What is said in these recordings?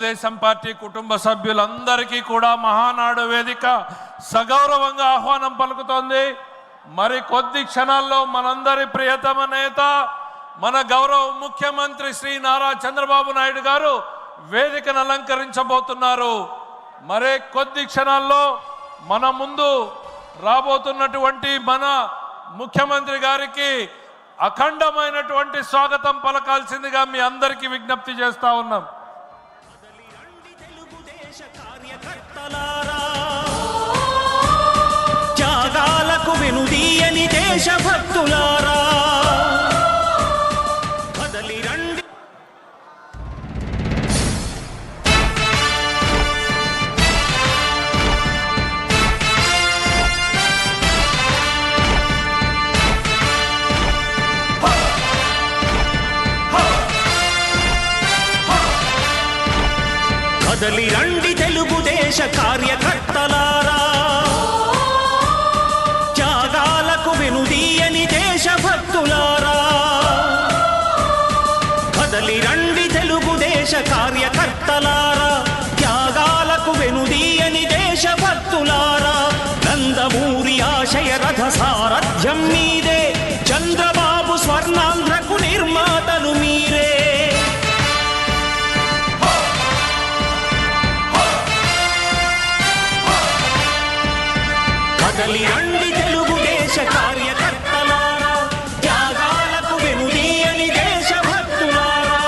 Telugu Desam party కుటుంబ సభ్యులందరికీ కూడా మహానాడు వేదిక సగౌరవంగా ఆహ్వానం పలుకుతోంది. మరి కొద్ది క్షణాల్లో మనందరి ప్రియతమ నేత మన గౌరవ ముఖ్యమంత్రి శ్రీ నారా చంద్రబాబు నాయుడు గారు వేదికను అలంకరించబోతున్నారు. మరే కొద్ది క్షణాల్లో మన ముందు రాబోతున్నటువంటి మన ముఖ్యమంత్రి గారికి అఖండమైనటువంటి స్వాగతం పలకాల్సిందిగా మీ అందరికీ విజ్ఞప్తి చేస్తా ఉన్నాం. త్యాగాలకు వెనుదీయని దేశభక్తులారా కదలి రండి. కదలి రండి తెలుగుదేశ కార్యకర్తలారా, త్యాగాలకు వెనుదీయని దేశభక్తులారా. కదలి రండి తెలుగుదేశ కార్యకర్తలారా, త్యాగాలకు వెనుదీయని దేశభక్తులారా. నందమూరి ఆశయ రథ సారథ్యం మీదే, చంద్రబాబు స్వర్ణాంధ్రకు నిర్మాతలు మీరే. కదలి రండి తెలుగుదేశ కార్యకర్తలారా, త్యాగాలకు వెనుదీయని దేశభక్తులారా.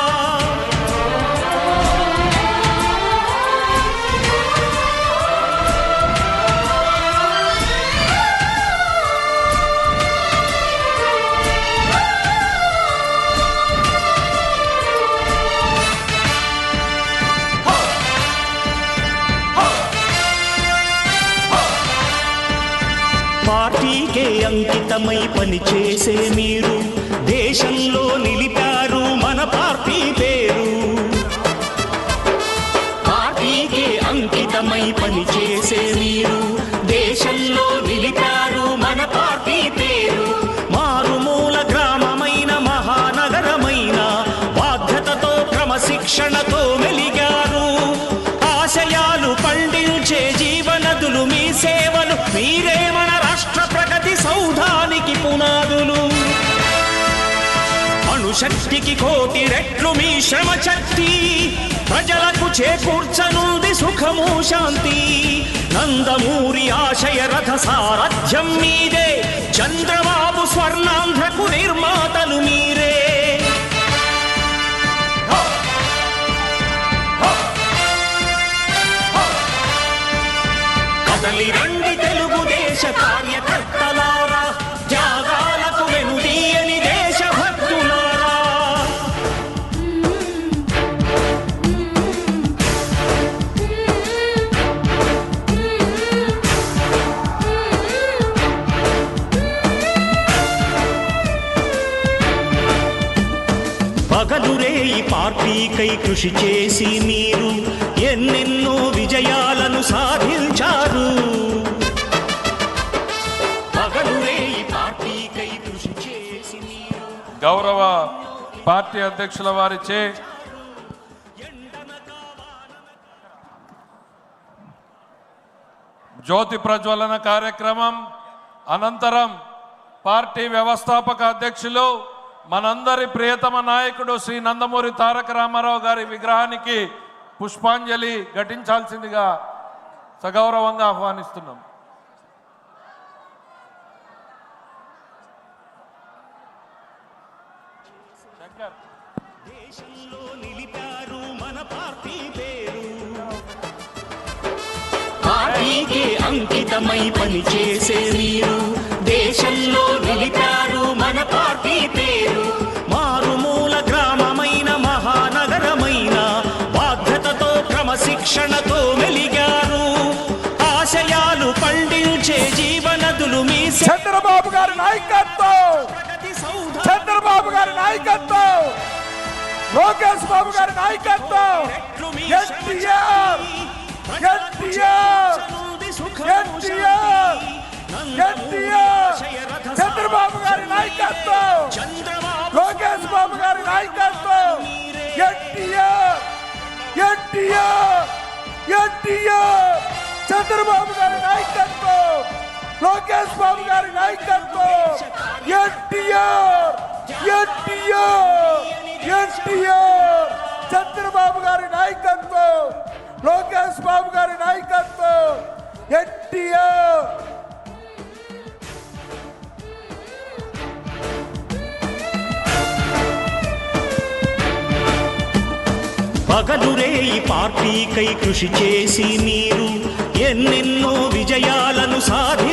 పార్టీకే అంకితమై పనిచేసే మీరు దేశంలో నిలిపారు మన పార్టీ పేరు. పార్టీకే అంకితమై పనిచేసే మీరు దేశంలో నిలిపారు మన పార్టీ పేరు. మారుమూల గ్రామమైన మహానగరమైన బాధ్యతతో క్రమశిక్షణతో మెలిగారు. ఆశయాలు పండించే జీవనదులు మీ సేవలు, మీరే మన రాష్ట్ర ప్రగతి సౌధానికి పునాదులు. అణుశక్తికి కోటి రెట్లు మీ శ్రమ శక్తి, ప్రజలకు చేకూర్చనుంది సుఖము శాంతి. నందమూరి ఆశయ రథ సారథ్యం మీదే, చంద్రబాబు స్వర్ణాంధ్రకు నిర్మాతలు మీరే. కదలి రండి తెలుగుదేశ కార్యకర్తలారా, త్యాగాలకు వెనుదీయని దేశభక్తులారా. పగలురేయి పార్టీకై కృషి చేసి మీరు ఎన్నెన్నో విజయాలను సాధించారు. పగలురేయి పార్టీకై కృషి చేసి మీరు. గౌరవ పార్టీ అధ్యక్షుల వారిచే జ్యోతి ప్రజ్వలన కార్యక్రమం అనంతరం పార్టీ వ్యవస్థాపక అధ్యక్షులు మనందరి ప్రియతమ నాయకుడు శ్రీ నందమూరి తారక రామారావు గారి విగ్రహానికి పుష్పాంజలి ఘటించాల్సిందిగా సగౌరవంగా ఆహ్వానిస్తున్నాం. దేశంలో నిలిపారు మన పార్టీ పేరు. పార్టీకి అంకితమై పనిచేసే మీరు దేశంలో నిలిపారు మన పార్టీ పేరు. మారుమూల గ్రామమైన మహానగరమైన బాధ్యతతో క్రమశిక్షణతో మెలిగారు. ఆశయాలు పండించే జీవనదులు మీ చంద్రబాబు గారి నాయకత్వం, చంద్రబాబు గారి నాయకత్వం, లోకేష్ బాబు గారి నాయకత్వం, చంద్రబాబు గారి నాయకత్వం, లోకేష్ బాబు గారి నాయకత్వం, ఎన్టీఆర్ ఎన్టీఆర్ ఎన్టీఆర్ చంద్రబాబు గారి నాయకత్వం, లోకేష్ బాబు గారి నాయకత్వం, ఎన్టీఆర్ ఎన్టీఆర్ ఎన్టీఆర్ చంద్రబాబు గారి నాయకత్వం, లోకేష్ బాబు గారి నాయకత్వం, ఎన్టీఆర్. పగలురే ఈ పార్టీకై కృషి చేసి మీరు ఎన్నెన్నో విజయాలను సాధించారు.